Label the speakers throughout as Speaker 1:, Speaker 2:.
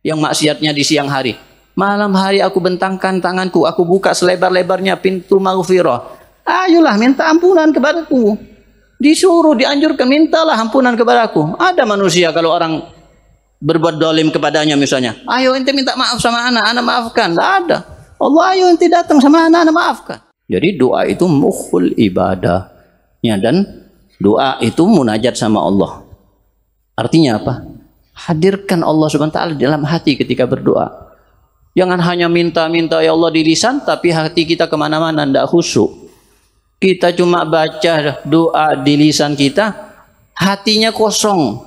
Speaker 1: yang maksiatnya di siang hari. Malam hari aku bentangkan tanganku, aku buka selebar-lebarnya pintu maghfirah. Ayolah minta ampunan kepadaku. Disuruh, dianjurkan, mintalah ampunan kepadaku. Ada manusia kalau orang berbuat dolim kepadanya misalnya, ayo ente minta maaf sama anak maafkan. Tidak ada. Allah, ayo ente datang sama anak maafkan. Jadi doa itu mukhul ibadah. Ya, dan doa itu munajat sama Allah. Artinya apa? Hadirkan Allah Subhanahu wa taala dalam hati ketika berdoa. Jangan hanya minta-minta ya Allah di lisan, tapi hati kita kemana-mana, tidak khusyuk. Kita cuma baca doa di lisan kita, hatinya kosong,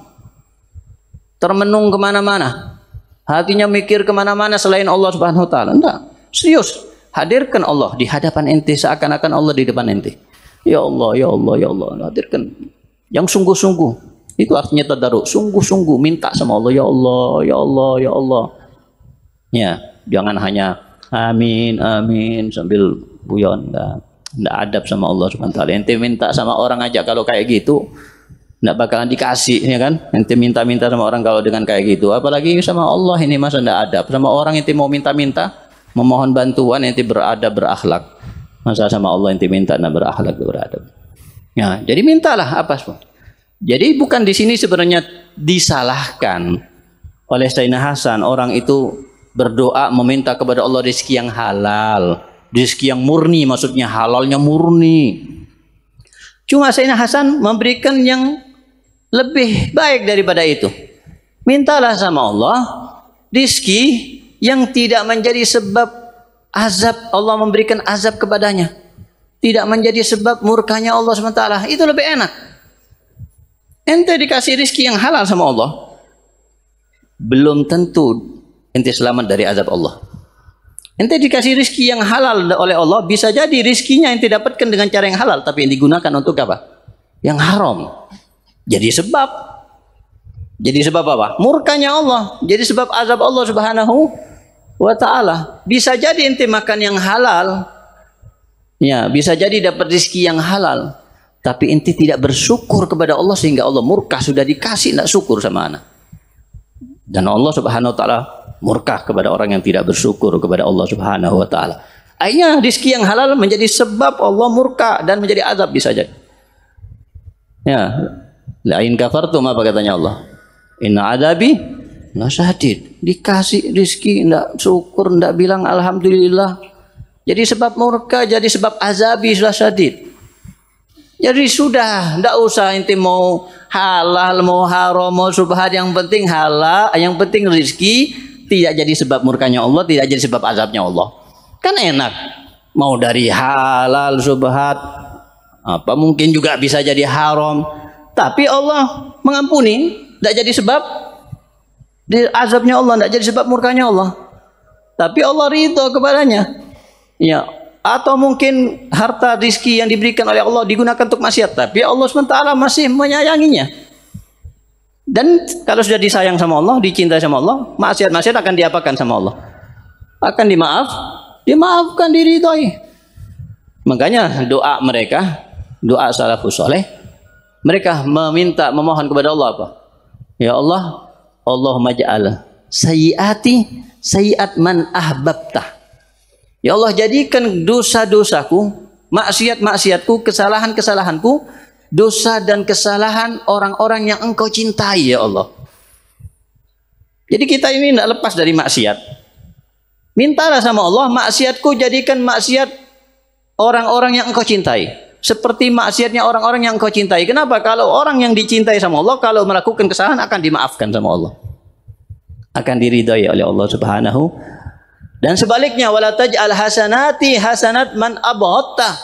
Speaker 1: termenung kemana-mana, hatinya mikir kemana-mana selain Allah Subhanahu wa taala. Tidak, serius. Hadirkan Allah di hadapan ente seakan-akan Allah di depan ente. Ya Allah, ya Allah, ya Allah. Hadirkan yang sungguh-sungguh. Itu artinya tadarruk, sungguh-sungguh minta sama Allah, ya Allah, ya Allah, ya Allah. Ya, jangan hanya amin, amin sambil buyon. Enggak adab sama Allah Subhanahu wa taala. Ente minta sama orang aja kalau kayak gitu enggak bakalan dikasih, ya kan? Ente minta-minta sama orang kalau dengan kayak gitu, apalagi sama Allah ini masa enggak adab. Sama orang ente mau minta-minta, memohon bantuan ente beradab, berakhlak. Masa sama Allah ente minta enggak berakhlak, beradab. Ya, jadi mintalah apa pun. Jadi bukan di sini sebenarnya disalahkan oleh Sayyidina Hasan orang itu berdoa meminta kepada Allah rezeki yang halal, rezeki yang murni, maksudnya halalnya murni. Cuma Sayyidina Hasan memberikan yang lebih baik daripada itu. Mintalah sama Allah rezeki yang tidak menjadi sebab azab, Allah memberikan azab kepadanya, tidak menjadi sebab murkanya Allah SWT. Itu lebih enak. Ente dikasih rezeki yang halal sama Allah, belum tentu ente selamat dari azab Allah. Ente dikasih rezeki yang halal oleh Allah, bisa jadi rezekinya ente dapatkan dengan cara yang halal, tapi yang digunakan untuk apa? Yang haram. Jadi sebab apa? Murkanya Allah. Jadi sebab azab Allah Subhanahu wa taala. Bisa jadi ente makan yang halal, ya, bisa jadi dapat rezeki yang halal, tapi ente tidak bersyukur kepada Allah sehingga Allah murka. Sudah dikasih tidak syukur sama anak. Dan Allah Subhanahu wa taala murka kepada orang yang tidak bersyukur kepada Allah Subhanahu wa taala. Akhirnya rezeki yang halal menjadi sebab Allah murka dan menjadi azab bisa jadi. Ya, la in kafartum, apa katanya Allah? Inna adabi lasyadid. Dikasih rezeki enggak syukur, enggak bilang alhamdulillah. Jadi sebab murka, jadi sebab azabi lasyadid. Jadi sudah, tidak usah inti mau halal, mau haram, mau subhat, yang penting halal, yang penting rezeki tidak jadi sebab murkanya Allah, tidak jadi sebab azabnya Allah. Kan enak. Mau dari halal, subhat, apa mungkin juga bisa jadi haram, tapi Allah mengampuni, tidak jadi sebab azabnya Allah, tidak jadi sebab murkanya Allah. Tapi Allah ridho kepadanya. Ya. Atau mungkin harta rizki yang diberikan oleh Allah digunakan untuk maksiat, tapi Allah SWT masih menyayanginya. Dan kalau sudah disayang sama Allah, dicintai sama Allah, maksiat-maksiat akan diapakan sama Allah? Akan dimaafkan, diridhoi. Makanya doa mereka, doa salafus saleh, mereka memohon kepada Allah apa? Ya Allah, Allahumma ja'al sayyiati sayyiat man ahbabtah. Ya Allah, jadikan dosa-dosaku, maksiat-maksiatku, kesalahan-kesalahanku, dosa dan kesalahan orang-orang yang Engkau cintai, ya Allah. Jadi kita ini tidak lepas dari maksiat. Mintalah sama Allah, maksiatku jadikan maksiat orang-orang yang Engkau cintai, seperti maksiatnya orang-orang yang Engkau cintai. Kenapa? Kalau orang yang dicintai sama Allah, kalau melakukan kesalahan akan dimaafkan sama Allah, akan diridhai oleh Allah Subhanahu. Dan sebaliknya, wala taj'al hasanati hasanat man abghadta.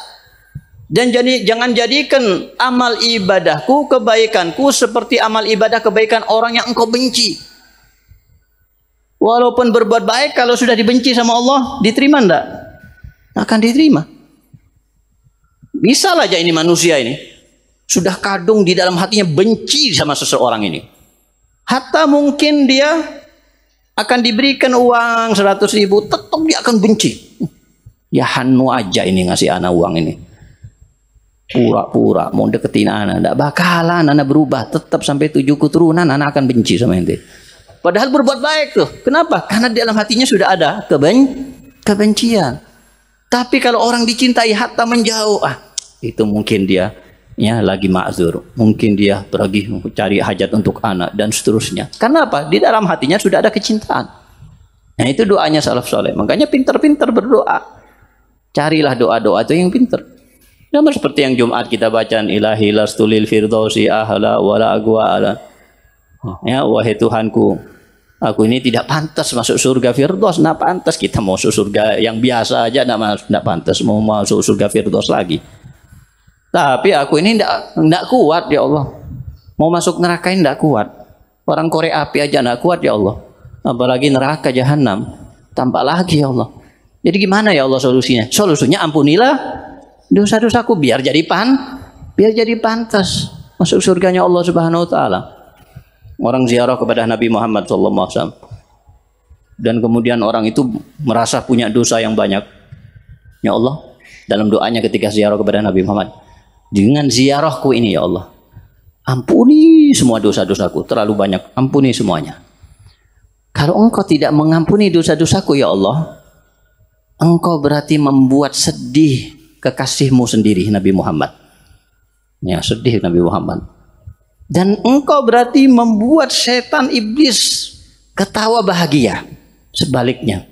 Speaker 1: Dan jangan jadikan amal ibadahku, kebaikanku seperti amal ibadah kebaikan orang yang Engkau benci. Walaupun berbuat baik, kalau sudah dibenci sama Allah, diterima enggak? Akan diterima. Bisa aja ini manusia ini sudah kadung di dalam hatinya benci sama seseorang ini. Hatta mungkin dia akan diberikan uang 100.000, tetap dia akan benci. Ya Hanu aja ini ngasih anak uang ini. Pura-pura mau deketin anak, tidak bakalan anak berubah. Tetap sampai 7 keturunan anak akan benci sama ente. Padahal berbuat baik tuh. Kenapa? Karena di dalam hatinya sudah ada kebencian. Tapi kalau orang dicintai hatta menjauh, itu mungkin dia ya lagi ma'zur, mungkin dia pergi cari hajat untuk anak dan seterusnya. Karena apa? Di dalam hatinya sudah ada kecintaan. Nah itu doanya salaf soleh. Makanya pintar-pintar berdoa. Carilah doa-doa itu yang pintar. Sama seperti yang Jumat kita bacaan, ilahi lastulil firdausi ahla wala agwa ala. Ya wahai Tuhanku, aku ini tidak pantas masuk surga Firdaus. Nah pantas kita mau masuk surga yang biasa aja, tidak pantas mau masuk surga Firdaus lagi. Tapi aku ini tidak kuat ya Allah. Mau masuk neraka ini tidak kuat. Orang korek api aja tidak kuat ya Allah. Apalagi neraka jahanam. Tampak lagi ya Allah. Jadi gimana ya Allah solusinya? Solusinya ampunilah dosa-dosaku biar jadi pantas masuk surganya Allah Subhanahu wa taala. Orang ziarah kepada Nabi Muhammad SAW, dan kemudian orang itu merasa punya dosa yang banyak. Ya Allah, dalam doanya ketika ziarah kepada Nabi Muhammad, dengan ziarahku ini ya Allah, ampuni semua dosa-dosaku, terlalu banyak, ampuni semuanya. Kalau engkau tidak mengampuni dosa-dosaku ya Allah, engkau berarti membuat sedih kekasihmu sendiri Nabi Muhammad. Ya, sedih Nabi Muhammad. Dan engkau berarti membuat setan iblis ketawa bahagia. Sebaliknya.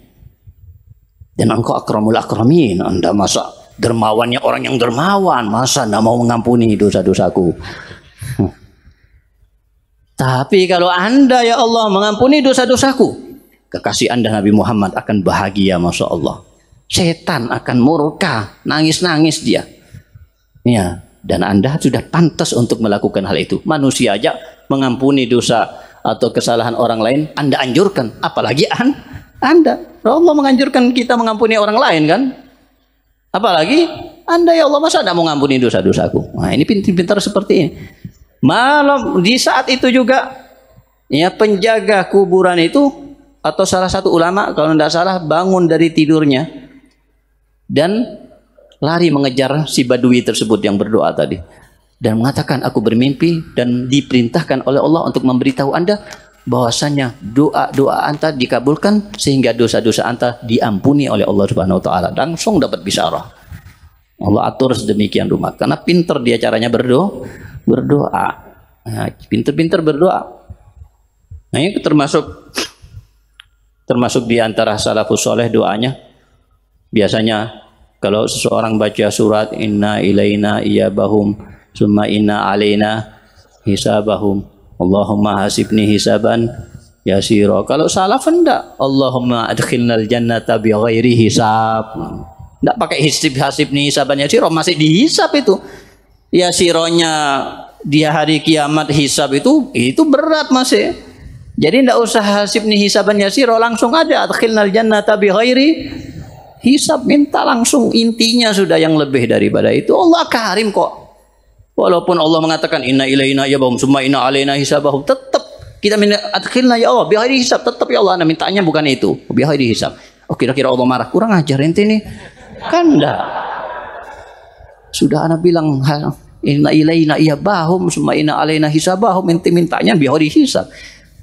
Speaker 1: Dan engkau akramul akramin. Anda masa dermawannya orang yang dermawan, masa tidak mau mengampuni dosa-dosaku. Tapi kalau Anda ya Allah mengampuni dosa-dosaku, kekasih Anda Nabi Muhammad akan bahagia, Masya Allah. Setan akan murka, nangis-nangis dia. Ya. Dan Anda sudah pantas untuk melakukan hal itu. Manusia aja mengampuni dosa atau kesalahan orang lain, Anda anjurkan. Apalagi Anda. Allah menganjurkan kita mengampuni orang lain kan. Apalagi Anda ya Allah, masa tidak mau mengampuni dosa-dosaku. Nah ini pintar-pintar seperti ini. Malam di saat itu juga ya penjaga kuburan itu atau salah satu ulama kalau tidak salah bangun dari tidurnya dan lari mengejar si badui tersebut yang berdoa tadi dan mengatakan, aku bermimpi dan diperintahkan oleh Allah untuk memberitahu Anda bahwasanya doa-doa Anda dikabulkan sehingga dosa-dosa Anda diampuni oleh Allah Subhanahu wa taala. Langsung dapat bisyarah. Allah atur sedemikian rupa karena pintar dia caranya berdoa. Nah, pintar-pintar berdoa. Nah, ini termasuk di antara salafus soleh doanya. Biasanya kalau seseorang baca surat inna ilaina iyabahum summa inna alaina hisabahum Allahumma hasibni hisaban yasira. Kalau salaf enggak, Allahumma adkhilnal jannata bighairi hisab. Enggak pakai hasibni hisaban yasira, masih dihisab itu. Yasironya dia hari kiamat hisab itu berat masih. Jadi enggak usah hasibni hisaban yasira, langsung aja adkhilnal jannata bighairi hisab, minta langsung, intinya sudah yang lebih daripada itu. Allah karim kok. Walaupun Allah mengatakan inna ilaina iyabahum summa inna alaina hisabahum, tetap kita minta adkhilna ya Allah bighairi hisab, tetap ya Allah. Anda mintanya bukan itu, bighairi hisab. Oh kira-kira Allah marah, kurang ajar ente ini. Kan enggak. Sudah Anda bilang inna ilaina iyabahum summa inna alaina hisabahum, ente mintanya bighairi hisab.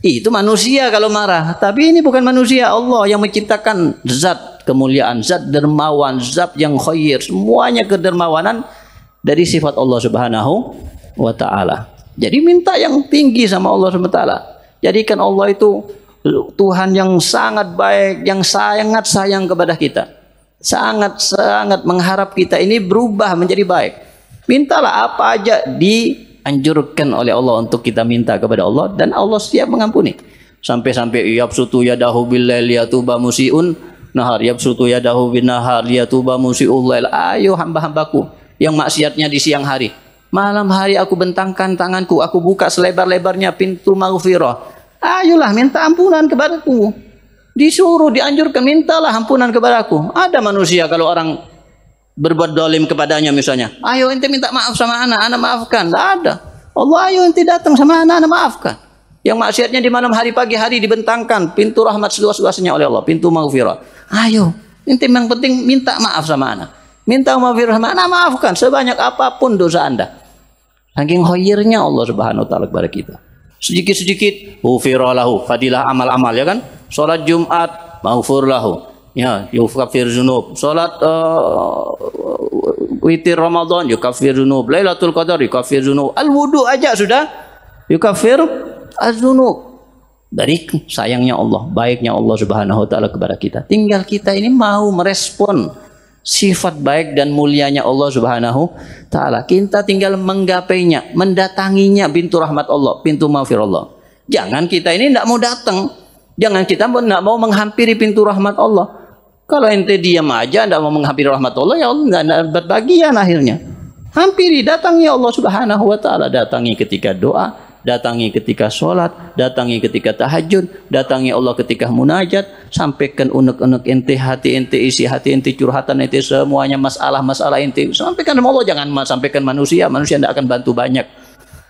Speaker 1: Itu manusia kalau marah, tapi ini bukan manusia. Allah yang menciptakan zat kemuliaan, zat dermawan, zat yang khair, semuanya kedermawanan dari sifat Allah Subhanahu wa taala. Jadi minta yang tinggi sama Allah Subhanahu wa taala. Jadikan Allah itu Tuhan yang sangat baik, yang sangat sayang kepada kita. Sangat-sangat mengharap kita ini berubah menjadi baik. Mintalah apa aja dianjurkan oleh Allah untuk kita minta kepada Allah dan Allah siap mengampuni. Sampai-sampai yabsutu yadahu bil-lail yatuba musiun nahar, yabsutu yadahu bin nahar liyatuba musiul lail. Ayo hamba-hambaku yang maksiatnya di siang hari, malam hari aku bentangkan tanganku, aku buka selebar-lebarnya pintu maghfirah. Ayolah minta ampunan kepadaku. Disuruh, dianjurkan, mintalah ampunan kepadaku. Ada manusia kalau orang berbuat dolim kepadanya misalnya, ayo ente minta maaf sama anak maafkan. Tidak ada. Allah, ayo ente datang sama anak maafkan. Yang maksiatnya di malam hari, pagi hari dibentangkan pintu rahmat seluas-luasnya oleh Allah, pintu maghfirah. Ayo, ente yang penting minta maaf sama anak. Minta maghfirah sama anak, maafkan sebanyak apapun dosa Anda. Saking khairnya Allah Subhanahu wa taala kepada kita. sedikit-sedikit ghufira lahu, fadilah amal-amal ya kan. Salat Jumat maghfur lahu, ya yukafir dzunub. Salat witir Ramadan yukafir dzunub, Lailatul Qadar yukafir dzunub. Al-wudu aja sudah yukafir az-dzunub. Dari sayangnya Allah, baiknya Allah Subhanahu wa taala kepada kita. Tinggal kita ini mau merespon sifat baik dan mulianya Allah Subhanahu taala. Kita tinggal menggapainya, mendatanginya, pintu rahmat Allah, pintu maghfir Allah. Jangan kita ini tidak mau datang. Jangan kita tidak mau menghampiri pintu rahmat Allah. Kalau ente diam aja tidak mau menghampiri rahmat Allah, ya Allah tidak dapat bagian akhirnya. Hampiri, datangi Allah Subhanahu wa taala, datangi ketika doa, datangi ketika sholat, datangi ketika tahajud, datangi Allah ketika munajat, sampaikan unek-unek ente, hati ente, isi hati ente, curhatan ente, semuanya masalah-masalah ente, sampaikan sama Allah. Jangan sampaikan manusia, manusia tidak akan bantu banyak,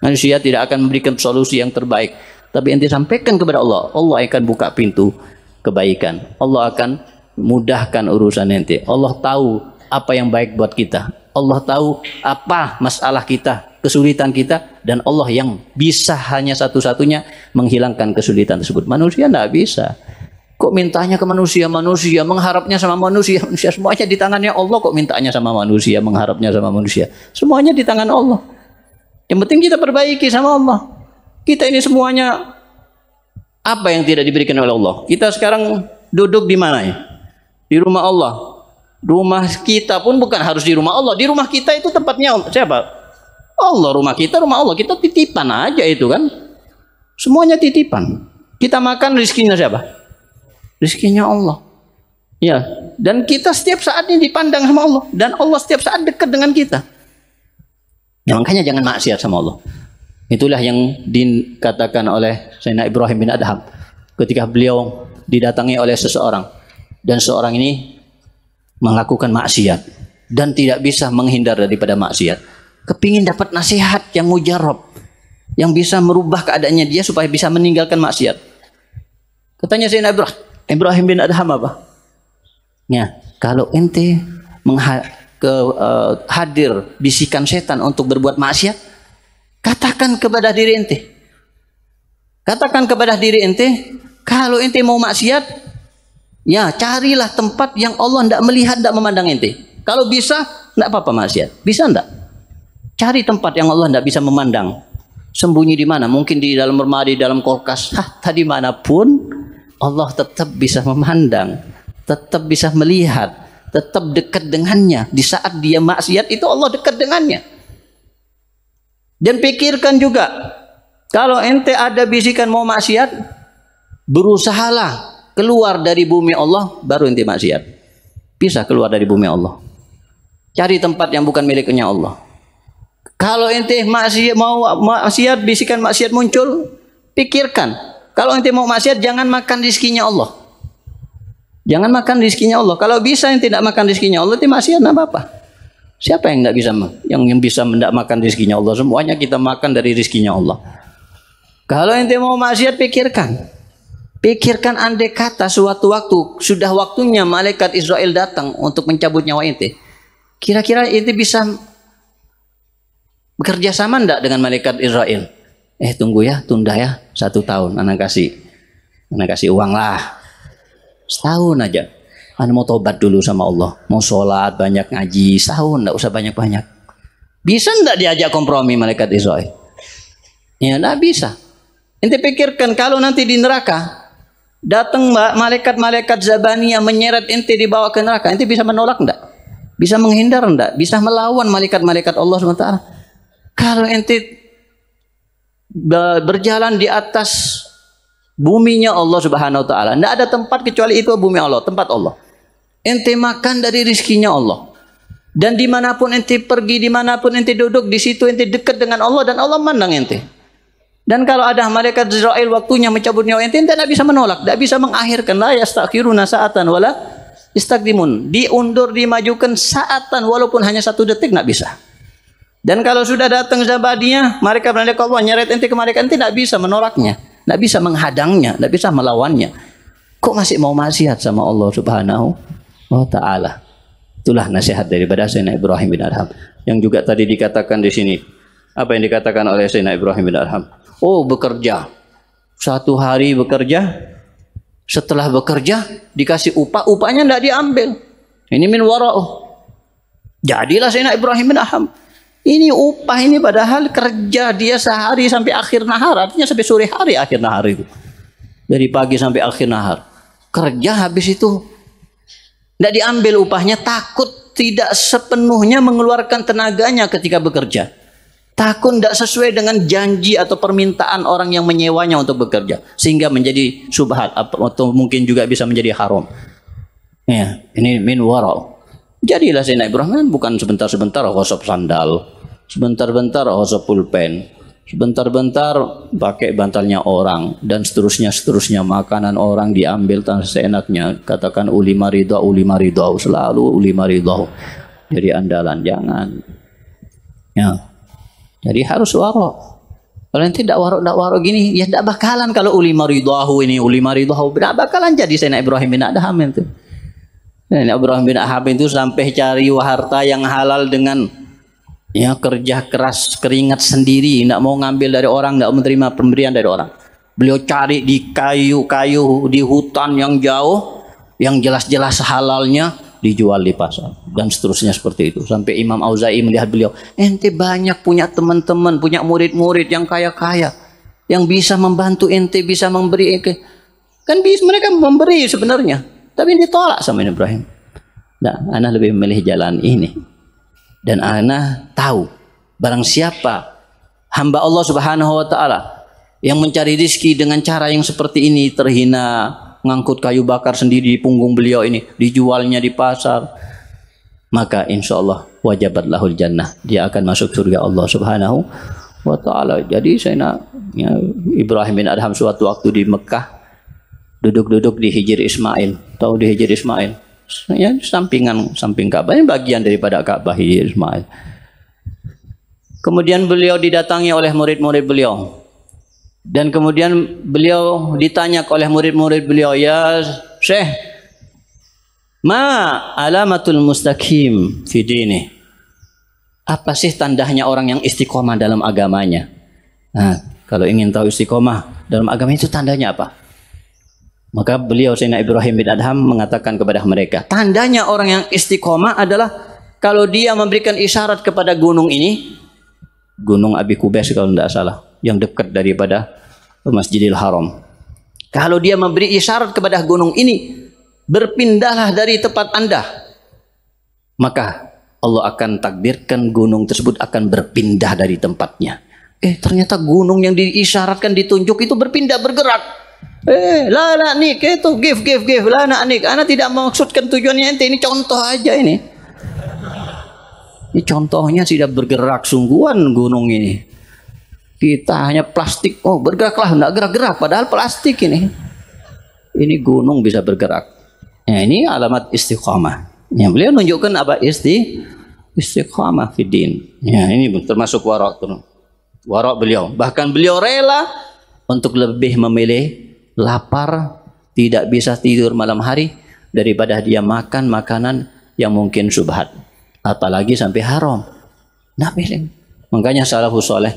Speaker 1: manusia tidak akan memberikan solusi yang terbaik. Tapi ente sampaikan kepada Allah, Allah akan buka pintu kebaikan, Allah akan mudahkan urusan ente. Allah tahu apa yang baik buat kita, Allah tahu apa masalah kita, kesulitan kita, dan Allah yang bisa hanya satu-satunya menghilangkan kesulitan tersebut. Manusia tidak bisa. Kok mintanya ke manusia, manusia mengharapnya sama manusia, manusia semuanya di tangannya Allah. Kok mintanya sama manusia, mengharapnya sama manusia, semuanya di tangan Allah. Yang penting kita perbaiki sama Allah. Kita ini semuanya apa yang tidak diberikan oleh Allah. Kita sekarang duduk di mana ya? Di rumah Allah. Rumah kita pun bukan harus di rumah Allah. Di rumah kita itu tempatnya siapa? Allah. Rumah kita, rumah Allah. Kita titipan aja itu kan. Semuanya titipan. Kita makan, rizkinya siapa? Rizkinya Allah. Ya. Dan kita setiap saat ini dipandang sama Allah. Dan Allah setiap saat dekat dengan kita. Ya, makanya jangan maksiat sama Allah. Itulah yang dikatakan oleh Sayyidina Ibrahim bin Adham. Ketika beliau didatangi oleh seseorang. Dan seorang ini melakukan maksiat dan tidak bisa menghindar daripada maksiat. Kepingin dapat nasihat yang mujarab, yang bisa merubah keadaannya dia supaya bisa meninggalkan maksiat. Katanya Sayyidina Ibrahim bin Adham apa? Ya, kalau ente hadir bisikan setan untuk berbuat maksiat, katakan kepada diri ente. Katakan kepada diri ente, kalau ente mau maksiat, ya carilah tempat yang Allah tidak melihat, tidak memandang ente. Kalau bisa, tidak apa-apa maksiat. Bisa tidak? Cari tempat yang Allah tidak bisa memandang. Sembunyi di mana? Mungkin di dalam lemari, dalam kulkas. Tadi manapun, Allah tetap bisa memandang, tetap bisa melihat, tetap dekat dengannya. Di saat dia maksiat itu Allah dekat dengannya. Dan pikirkan juga, kalau ente ada bisikan mau maksiat, berusahalah keluar dari bumi Allah, baru ente maksiat. Bisa keluar dari bumi Allah. Cari tempat yang bukan miliknya Allah. Kalau ente mau maksiat, bisikan maksiat muncul, pikirkan. Kalau ente mau maksiat, jangan makan rizkinya Allah. Jangan makan rizkinya Allah. Kalau bisa ente tidak makan rizkinya Allah, ente maksiat tidak apa-apa. Siapa yang tidak bisa, yang bisa tidak makan rizkinya Allah? Semuanya kita makan dari rizkinya Allah. Kalau ente mau maksiat, pikirkan. Pikirkan andai kata suatu waktu sudah waktunya malaikat Israel datang untuk mencabut nyawa ente. Kira-kira ente bisa bekerja sama enggak dengan malaikat Israel? Tunggu ya, tunda ya 1 tahun. Anak kasih uang lah. Setahun aja. Anak mau tobat dulu sama Allah. Mau sholat, banyak ngaji. Setahun, enggak usah banyak-banyak. Bisa enggak diajak kompromi malaikat Israel? Ya enggak bisa. Ente pikirkan kalau nanti di neraka datang malaikat-malaikat Zabaniyah menyeret ente dibawa ke neraka, ente bisa menolak enggak? Bisa menghindar enggak? Bisa melawan malaikat-malaikat Allah SWT? Kalau ente berjalan di atas buminya Allah Subhanahu wa taala, enggak ada tempat kecuali itu bumi Allah, tempat Allah. Ente makan dari rizkinya Allah. Dan dimanapun ente pergi, dimanapun ente duduk, di situ ente dekat dengan Allah dan Allah mandang ente. Dan kalau ada malaikat Israel waktunya mencabut nyawa ente tidak bisa menolak, tidak bisa mengakhirkan. La yastakhiruna sa'atan wala yastaqdimun. Diundur, dimajukan saatan walaupun hanya 1 detik tidak bisa. Dan kalau sudah datang Zabaniyah, malaikat Allah nyeret ente ke malaikat, ente tidak bisa menolaknya, tidak bisa menghadangnya, tidak bisa melawannya. Kok masih mau maksiat sama Allah Subhanahu wa taala? Itulah nasihat daripada Sayyidina Ibrahim bin Adham. Yang juga tadi dikatakan di sini, apa yang dikatakan oleh Sayyidina Ibrahim bin Adham? Oh, bekerja. Satu hari bekerja, setelah bekerja dikasih upah, upahnya tidak diambil. Ini min wara'uh. Jadilah Sayyidina Ibrahim bin Adham. Ini upah ini padahal kerja dia sehari sampai akhir nahar, artinya sampai sore hari akhir nahar itu. Dari pagi sampai akhir nahar. Kerja habis itu tidak diambil upahnya, takut tidak sepenuhnya mengeluarkan tenaganya ketika bekerja. Takut tidak sesuai dengan janji atau permintaan orang yang menyewanya untuk bekerja, sehingga menjadi subhat atau mungkin juga bisa menjadi haram. Ya, ini min warau. Jadilah Sayyidina Ibrahim bukan sebentar-sebentar gosok sandal, sebentar-bentar gosok pulpen, sebentar-bentar pakai bantalnya orang, dan seterusnya makanan orang diambil tanpa seenaknya. Katakan ulima ridha, selalu ulima ridha. Jadi andalan, jangan. Ya. Jadi harus warok. Kalau yang tidak warok gini, ya tidak bakalan. Kalau ulima ridhahu, tidak bakalan jadi Sayyidina Ibrahim bin Adham itu. Sayyidina Ibrahim bin Adham itu sampai cari harta yang halal dengan ya kerja keras, keringat sendiri, tidak mau ngambil dari orang, tidak menerima pemberian dari orang. Beliau cari di kayu-kayu di hutan yang jauh, yang jelas-jelas halalnya dijual di pasar, dan seterusnya seperti itu. Sampai Imam Auza'i melihat beliau, ente banyak punya teman-teman, punya murid-murid yang kaya-kaya, yang bisa membantu ente, bisa memberi. Kan bisa mereka memberi sebenarnya, tapi ditolak sama Ibrahim. Nah, ana lebih memilih jalan ini. Dan ana tahu barang siapa hamba Allah Subhanahu wa taala yang mencari rezeki dengan cara yang seperti ini, terhina, ngangkut kayu bakar sendiri di punggung beliau ini, dijualnya di pasar, maka insya Allah wajabat lahul jannah, dia akan masuk surga Allah Subhanahu wa taala. Jadi Sayyidina Ibrahim bin Adham suatu waktu di Mekah duduk-duduk di Hijr Ismail. Tahu di Hijr Ismail? Ya, samping Ka'bah, ini bagian daripada Ka'bah Hijr Ismail. Kemudian beliau didatangi oleh murid-murid beliau. Dan kemudian beliau ditanya oleh murid-murid beliau, ya Syekh, ma alamatul mustaqim fi dini? Apa sih tandanya orang yang istiqomah dalam agamanya? Nah, kalau ingin tahu istiqomah dalam agama itu tandanya apa? Maka beliau Sayyidina Ibrahim bin Adham mengatakan kepada mereka, tandanya orang yang istiqomah adalah kalau dia memberikan isyarat kepada gunung ini, Gunung Abi Kubais kalau tidak salah, yang dekat daripada Masjidil Haram. Kalau dia memberi isyarat kepada gunung ini, berpindahlah dari tempat Anda, maka Allah akan takdirkan gunung tersebut akan berpindah dari tempatnya. Ternyata gunung yang diisyaratkan, ditunjuk itu berpindah, bergerak. La nik itu give la nik. Ana tidak maksudkan tujuannya ente, ini contoh aja ini. Ini contohnya tidak bergerak sungguhan gunung ini. Kita hanya plastik, oh bergeraklah, enggak gerak-gerak, padahal plastik ini. Ini gunung bisa bergerak. Ya, ini alamat istiqamah. Ya, beliau menunjukkan apa istiqamah fiddin. Ya, ini termasuk warok beliau. Bahkan beliau rela untuk lebih memilih lapar, tidak bisa tidur malam hari, daripada dia makan makanan yang mungkin subhat, apalagi sampai haram. Nah, makanya salafus saleh,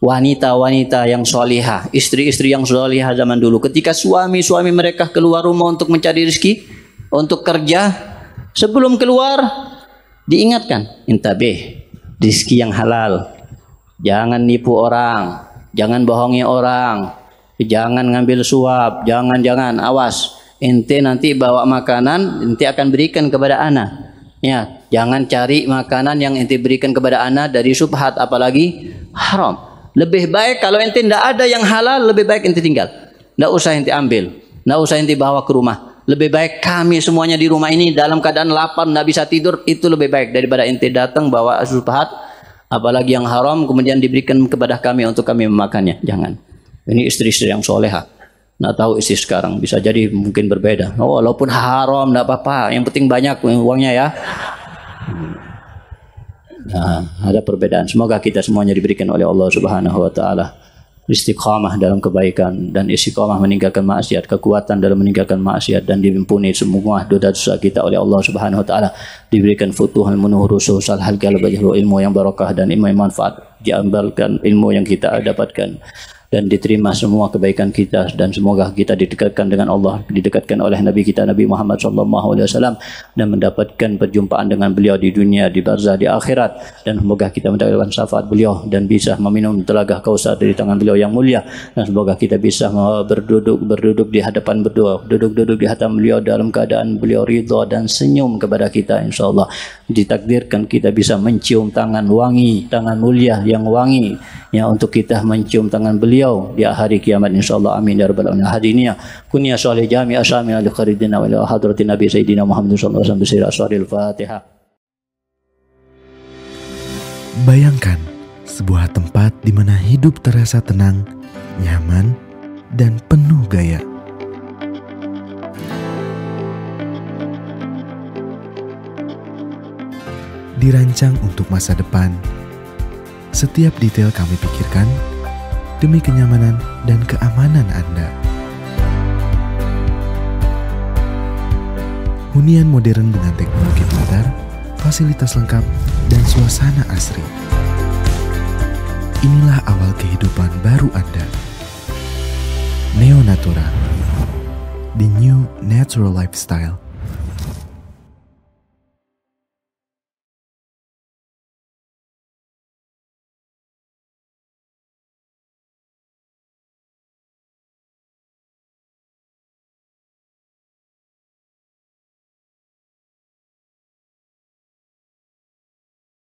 Speaker 1: wanita-wanita yang solihah, istri-istri yang solihah zaman dulu, ketika suami-suami mereka keluar rumah untuk mencari rezeki, untuk kerja, sebelum keluar diingatkan, intabih, rezeki yang halal, jangan nipu orang, jangan bohongi orang, jangan ngambil suap, jangan, awas, ente nanti bawa makanan, ente akan berikan kepada anak. Ya, jangan cari makanan yang ente berikan kepada anak dari subhat, apalagi haram. Lebih baik kalau ente tidak ada yang halal, lebih baik ente tinggal. Tidak usah ente ambil, tidak usah ente bawa ke rumah. Lebih baik kami semuanya di rumah ini dalam keadaan lapar, tidak bisa tidur, itu lebih baik daripada ente datang bawa subhat, apalagi yang haram, kemudian diberikan kepada kami untuk kami memakannya. Jangan. Ini istri-istri yang soleha. Nggak tahu istri sekarang, bisa jadi mungkin berbeda. Oh, walaupun haram, nggak apa-apa. Yang penting banyak uangnya ya. Nah, ada perbedaan. Semoga kita semuanya diberikan oleh Allah Subhanahu wa taala istiqamah dalam kebaikan, dan istiqamah meninggalkan maksiat, kekuatan dalam meninggalkan maksiat, dan diampuni semua dosa-dosa kita oleh Allah Subhanahu wa taala, diberikan futuhul menuh rusul salhal qalb ilmu yang barakah dan ilmu yang manfaat, diambilkan ilmu yang kita dapatkan dan diterima semua kebaikan kita, dan semoga kita didekatkan dengan Allah, didekatkan oleh Nabi kita Nabi Muhammad SAW, dan mendapatkan perjumpaan dengan beliau di dunia, di barzah, di akhirat, dan semoga kita mendapatkan syafaat beliau dan bisa meminum telaga Kausar dari tangan beliau yang mulia, dan semoga kita bisa berduduk di hadapan berdua, duduk di hadapan beliau dalam keadaan beliau ridha dan senyum kepada kita. InsyaAllah ditakdirkan kita bisa mencium tangan wangi, tangan mulia yang wangi, ya, untuk kita mencium tangan beliau di hari kiamat insyaallah. Amin ya rabbal alamin. Hadiniya kunya salih jami asyami al kharidina wa ila hadratin nabi sayyidina Muhammad sallallahu alaihi wasallam bisiril Fatihah.
Speaker 2: Bayangkan sebuah tempat di mana hidup terasa tenang, nyaman, dan penuh gaya. Dirancang untuk masa depan, setiap detail kami pikirkan demi kenyamanan dan keamanan Anda. Hunian modern dengan teknologi pintar, fasilitas lengkap, dan suasana asri. Inilah awal kehidupan baru Anda. Neo Natura, the new natural lifestyle.